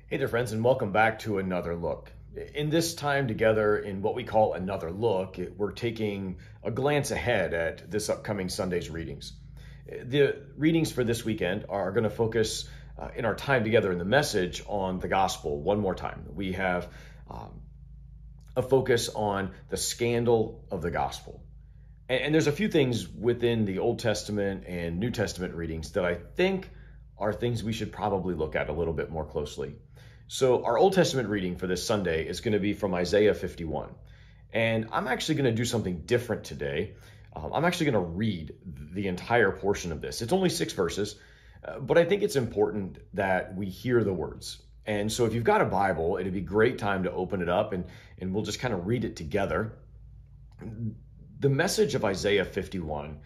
Hey there, friends, and welcome back to Another Look. In this time together, in what we call Another Look, we're taking a glance ahead at this upcoming Sunday's readings. The readings for this weekend are going to focus in our time together in the message on the gospel one more time. We have a focus on the scandal of the gospel. And there's a few things within the Old Testament and New Testament readings that I think are things we should probably look at a little bit more closely. So our Old Testament reading for this Sunday is going to be from Isaiah 51. And I'm actually going to do something different today. I'm actually going to read the entire portion of this. It's only 6 verses, but I think it's important that we hear the words. And so if you've got a Bible, it'd be a great time to open it up and we'll just kind of read it together. The message of Isaiah 51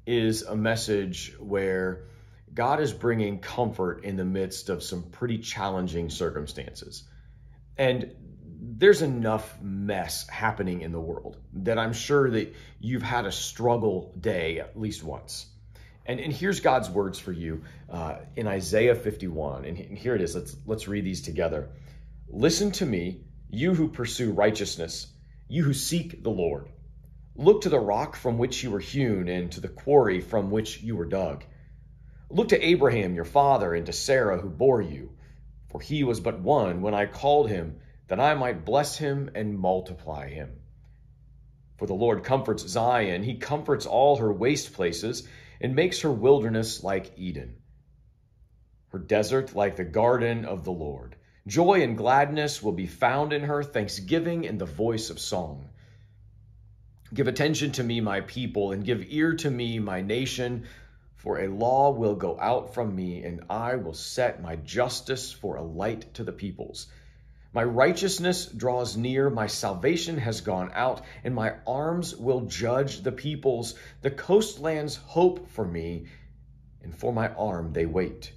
is a message where God is bringing comfort in the midst of some pretty challenging circumstances. And there's enough mess happening in the world that I'm sure that you've had a struggle day at least once. And here's God's words for you in Isaiah 51. And here it is. Let's read these together. Listen to me, you who pursue righteousness, you who seek the Lord. Look to the rock from which you were hewn and to the quarry from which you were dug. Look to Abraham, your father, and to Sarah, who bore you. For he was but one when I called him, that I might bless him and multiply him. For the Lord comforts Zion. He comforts all her waste places and makes her wilderness like Eden, her desert like the garden of the Lord. Joy and gladness will be found in her, thanksgiving and the voice of song. Give attention to me, my people, and give ear to me, my nation, for a law will go out from me, and I will set my justice for a light to the peoples. My righteousness draws near, my salvation has gone out, and my arms will judge the peoples. The coastlands hope for me, and for my arm they wait.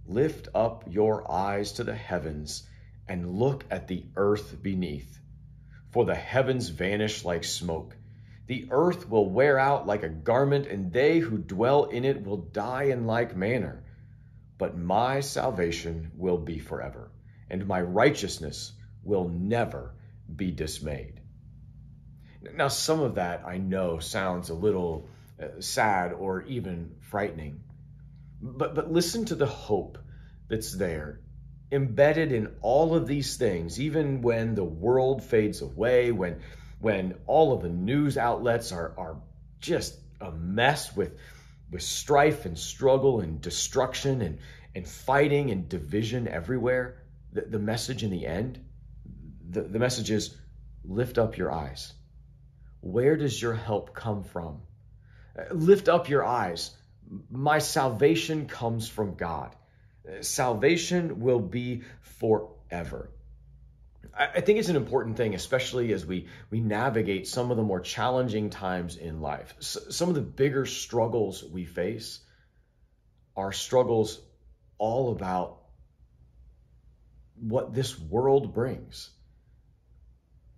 Lift up your eyes to the heavens, and look at the earth beneath. For the heavens vanish like smoke. The earth will wear out like a garment, and they who dwell in it will die in like manner. But my salvation will be forever, and my righteousness will never be dismayed. Now, some of that I know sounds a little sad or even frightening, but listen to the hope that's there, embedded in all of these things, even when the world fades away, when all of the news outlets are just a mess with strife and struggle and destruction and fighting and division everywhere. The message in the end, the message is, lift up your eyes. Where does your help come from? Lift up your eyes. My salvation comes from God. Salvation will be forever. I think it's an important thing, especially as we navigate some of the more challenging times in life. Some of the bigger struggles we face are struggles all about what this world brings.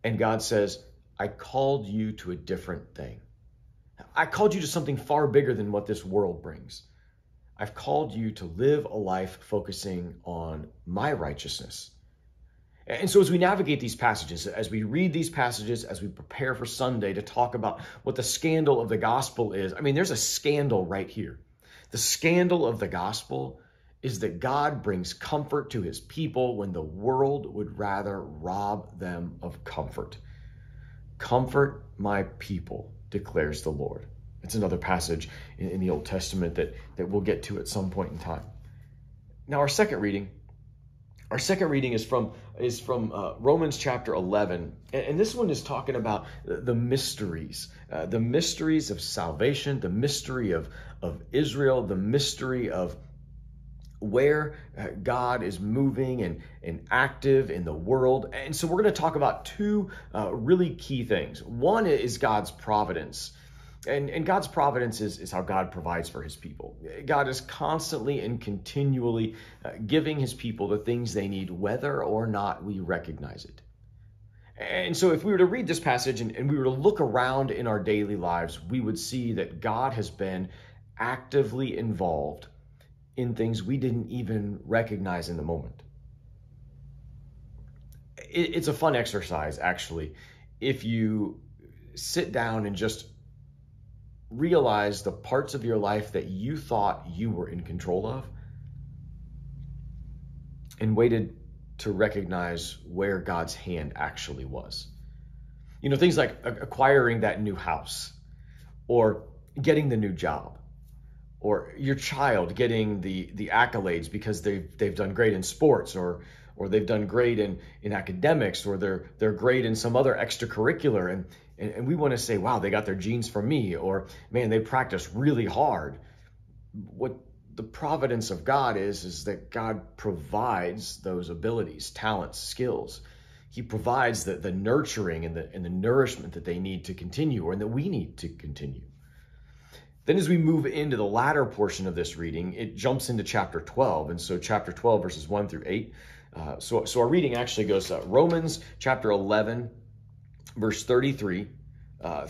And God says, I called you to a different thing. I called you to something far bigger than what this world brings. I've called you to live a life focusing on my righteousness. And so as we navigate these passages, as we read these passages, as we prepare for Sunday to talk about what the scandal of the gospel is, I mean, there's a scandal right here. The scandal of the gospel is that God brings comfort to his people when the world would rather rob them of comfort. Comfort my people, declares the Lord. It's another passage in the Old Testament that we'll get to at some point in time. Now, our second reading is from Romans chapter 11. And this one is talking about the mysteries of salvation, the mystery of Israel, the mystery of where God is moving and active in the world. And so we're going to talk about two really key things. One is God's providence. And God's providence is how God provides for his people. God is constantly and continually giving his people the things they need, whether or not we recognize it. And so if we were to read this passage and we were to look around in our daily lives, we would see that God has been actively involved in things we didn't even recognize in the moment. It's a fun exercise, actually, if you sit down and just realize the parts of your life that you thought you were in control of and waited to recognize where God's hand actually was. You know, things like acquiring that new house, or getting the new job, or your child getting the accolades because they've done great in sports, or they've done great in academics, or they're great in some other extracurricular, and we want to say, wow, they got their genes from me, or man, they practice really hard. What the providence of God is that God provides those abilities, talents, skills. He provides the nurturing and the nourishment that they need to continue, or that we need to continue. Then as we move into the latter portion of this reading, it jumps into chapter 12. And so chapter 12, verses 1 through 8. So our reading actually goes Romans chapter 11, verse 33,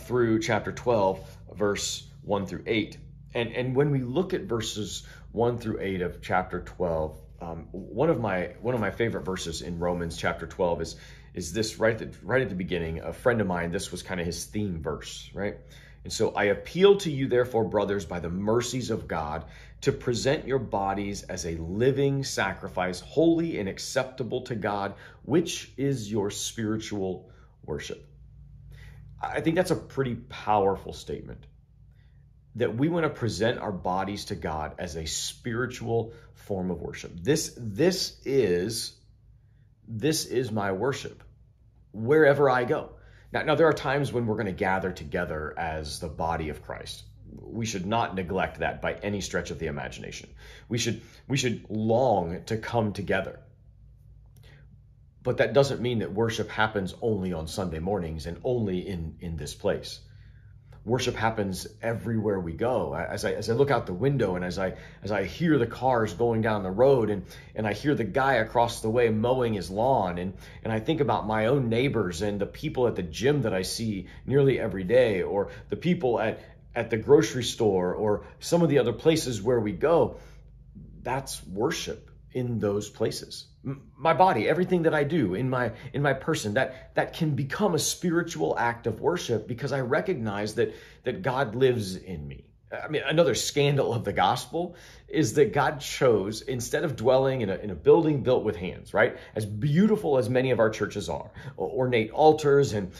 through chapter 12, verse 1 through 8. And when we look at verses 1 through 8 of chapter 12, one of my favorite verses in Romans chapter 12 is this right at the beginning. A friend of mine, this was kind of his theme verse, right? And so, I appeal to you, therefore, brothers, by the mercies of God, to present your bodies as a living sacrifice, holy and acceptable to God, which is your spiritual worship. I think that's a pretty powerful statement, that we want to present our bodies to God as a spiritual form of worship. This is my worship wherever I go. Now, there are times when we're going to gather together as the body of Christ. We should not neglect that by any stretch of the imagination. We should long to come together. But that doesn't mean that worship happens only on Sunday mornings and only in this place. Worship happens everywhere we go. As I look out the window, and as I hear the cars going down the road, and I hear the guy across the way mowing his lawn, and I think about my own neighbors and the people at the gym that I see nearly every day, or the people at the grocery store, or some of the other places where we go, that's worship in those places. My body, everything that I do in my person, that can become a spiritual act of worship, because I recognize that God lives in me. I mean, another scandal of the gospel is that God chose, instead of dwelling in a building built with hands, right? As beautiful as many of our churches are, ornate altars and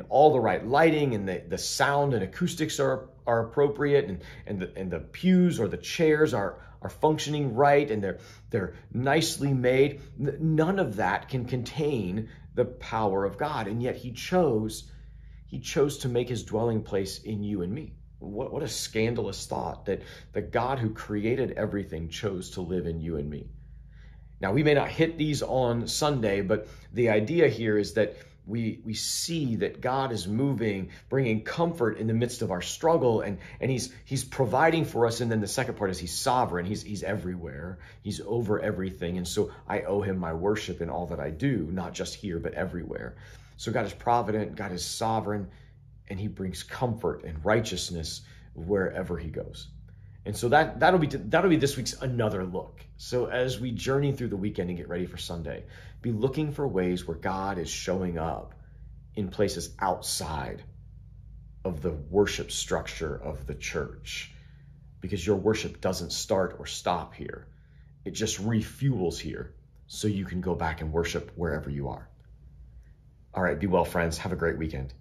all the right lighting, and the sound and acoustics are appropriate, and the pews or the chairs are functioning right, and they're nicely made. None of that can contain the power of God, and yet he chose to make his dwelling place in you and me. What a scandalous thought that the God who created everything chose to live in you and me. Now, we may not hit these on Sunday, but the idea here is that we see that God is moving, bringing comfort in the midst of our struggle, and he's providing for us. And then the second part is he's sovereign. He's everywhere. He's over everything. And so I owe him my worship in all that I do, not just here, but everywhere. So God is provident, God is sovereign, and he brings comfort and righteousness wherever he goes. And so that'll be this week's Another Look. So as we journey through the weekend and get ready for Sunday, be looking for ways where God is showing up in places outside of the worship structure of the church, because your worship doesn't start or stop here. It just refuels here so you can go back and worship wherever you are. All right, be well, friends. Have a great weekend.